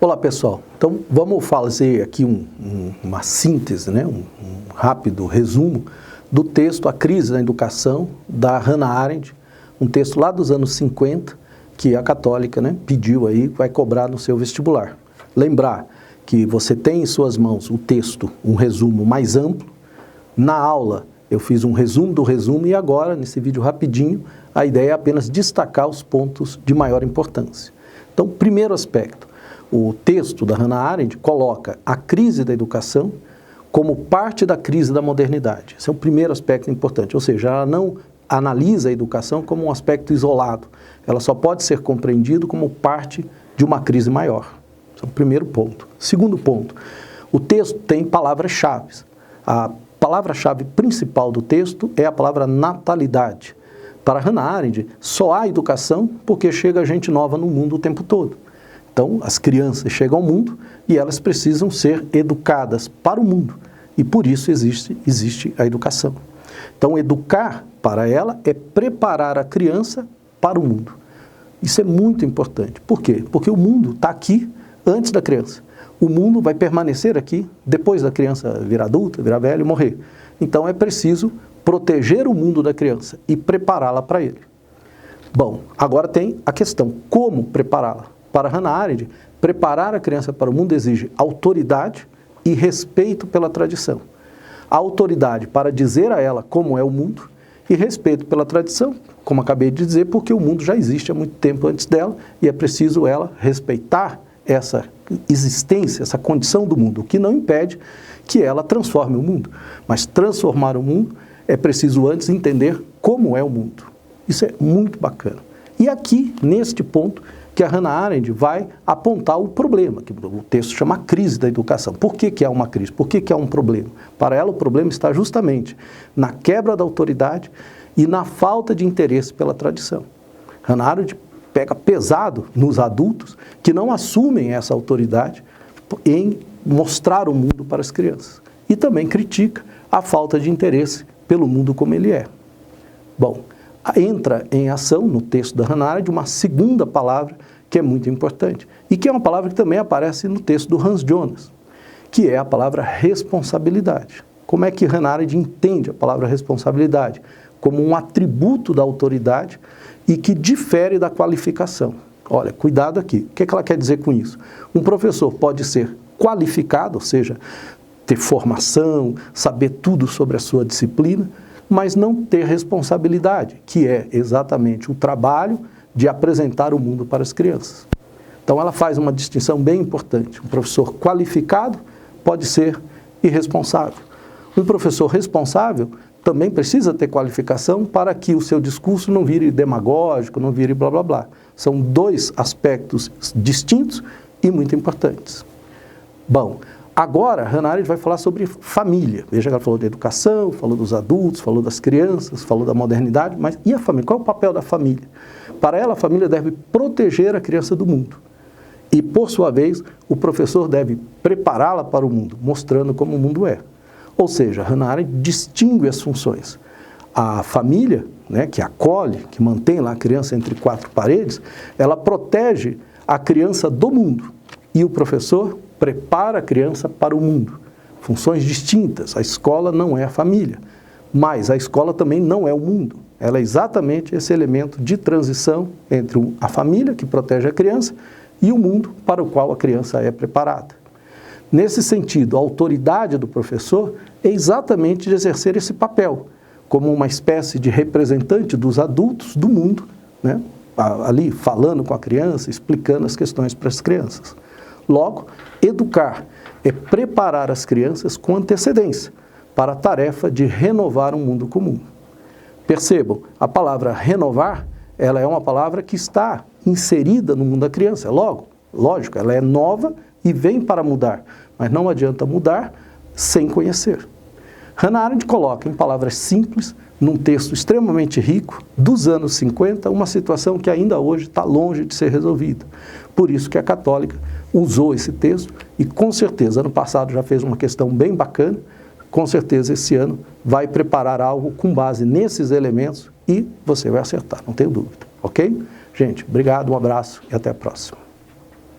Olá pessoal, então vamos fazer aqui uma síntese, né? um rápido resumo do texto A Crise da Educação, da Hannah Arendt, um texto lá dos anos 50, que a Católica, né, pediu aí, vai cobrar no seu vestibular. Lembrar que você tem em suas mãos o texto, um resumo mais amplo. Na aula eu fiz um resumo do resumo e agora, nesse vídeo rapidinho, a ideia é apenas destacar os pontos de maior importância. Então, primeiro aspecto, o texto da Hannah Arendt coloca a crise da educação como parte da crise da modernidade. Esse é o primeiro aspecto importante, ou seja, ela não analisa a educação como um aspecto isolado, ela só pode ser compreendido como parte de uma crise maior. Esse é o primeiro ponto. Segundo ponto, o texto tem palavras-chave. A palavra-chave principal do texto é a palavra natalidade. Para Hannah Arendt, só há educação porque chega gente nova no mundo o tempo todo. Então, as crianças chegam ao mundo e elas precisam ser educadas para o mundo. E por isso existe a educação. Então, educar para ela é preparar a criança para o mundo. Isso é muito importante. Por quê? Porque o mundo está aqui antes da criança. O mundo vai permanecer aqui depois da criança virar adulta, virar velha e morrer. Então, é preciso proteger o mundo da criança e prepará-la para ele. Bom, agora tem a questão, como prepará-la? Para Hannah Arendt, preparar a criança para o mundo exige autoridade e respeito pela tradição. A autoridade para dizer a ela como é o mundo e respeito pela tradição, como acabei de dizer, porque o mundo já existe há muito tempo antes dela e é preciso ela respeitar essa existência, essa condição do mundo, o que não impede que ela transforme o mundo. Mas transformar o mundo é preciso antes entender como é o mundo. Isso é muito bacana. E aqui, neste ponto, que a Hannah Arendt vai apontar o problema, que o texto chama crise da educação. Por que é uma crise? Por que é um problema? Para ela, o problema está justamente na quebra da autoridade e na falta de interesse pela tradição. Hannah Arendt pega pesado nos adultos que não assumem essa autoridade em mostrar o mundo para as crianças. E também critica a falta de interesse pelo mundo como ele é. Bom, entra em ação no texto da Hannah Arendt uma segunda palavra que é muito importante e que é uma palavra que também aparece no texto do Hans Jonas, que é a palavra responsabilidade. Como é que Hannah Arendt entende a palavra responsabilidade? Como um atributo da autoridade e que difere da qualificação. Olha, cuidado aqui. O que ela quer dizer com isso? Um professor pode ser qualificado, ou seja, ter formação, saber tudo sobre a sua disciplina, mas não ter responsabilidade, que é exatamente o trabalho de apresentar o mundo para as crianças. Então ela faz uma distinção bem importante. Um professor qualificado pode ser irresponsável. Um professor responsável também precisa ter qualificação para que o seu discurso não vire demagógico, não vire blá blá blá. São dois aspectos distintos e muito importantes. Bom, agora, Hannah Arendt vai falar sobre família. Veja que ela falou de educação, falou dos adultos, falou das crianças, falou da modernidade, mas e a família? Qual é o papel da família? Para ela, a família deve proteger a criança do mundo. E, por sua vez, o professor deve prepará-la para o mundo, mostrando como o mundo é. Ou seja, Hannah Arendt distingue as funções. A família, né, que acolhe, que mantém lá a criança entre quatro paredes, ela protege a criança do mundo. E o professor prepara a criança para o mundo. Funções distintas. A escola não é a família, mas a escola também não é o mundo. Ela é exatamente esse elemento de transição entre a família, que protege a criança, e o mundo para o qual a criança é preparada. Nesse sentido, a autoridade do professor é exatamente de exercer esse papel, como uma espécie de representante dos adultos do mundo, né? Ali falando com a criança, explicando as questões para as crianças. Logo, educar é preparar as crianças com antecedência para a tarefa de renovar um mundo comum. Percebam, a palavra renovar, ela é uma palavra que está inserida no mundo da criança. Logo, lógico, ela é nova e vem para mudar, mas não adianta mudar sem conhecer. Hannah Arendt coloca em palavras simples, num texto extremamente rico, dos anos 50, uma situação que ainda hoje está longe de ser resolvida. Por isso que a Católica usou esse texto e, com certeza, ano passado já fez uma questão bem bacana, com certeza esse ano vai preparar algo com base nesses elementos e você vai acertar, não tenho dúvida, ok? Gente, obrigado, um abraço e até a próxima.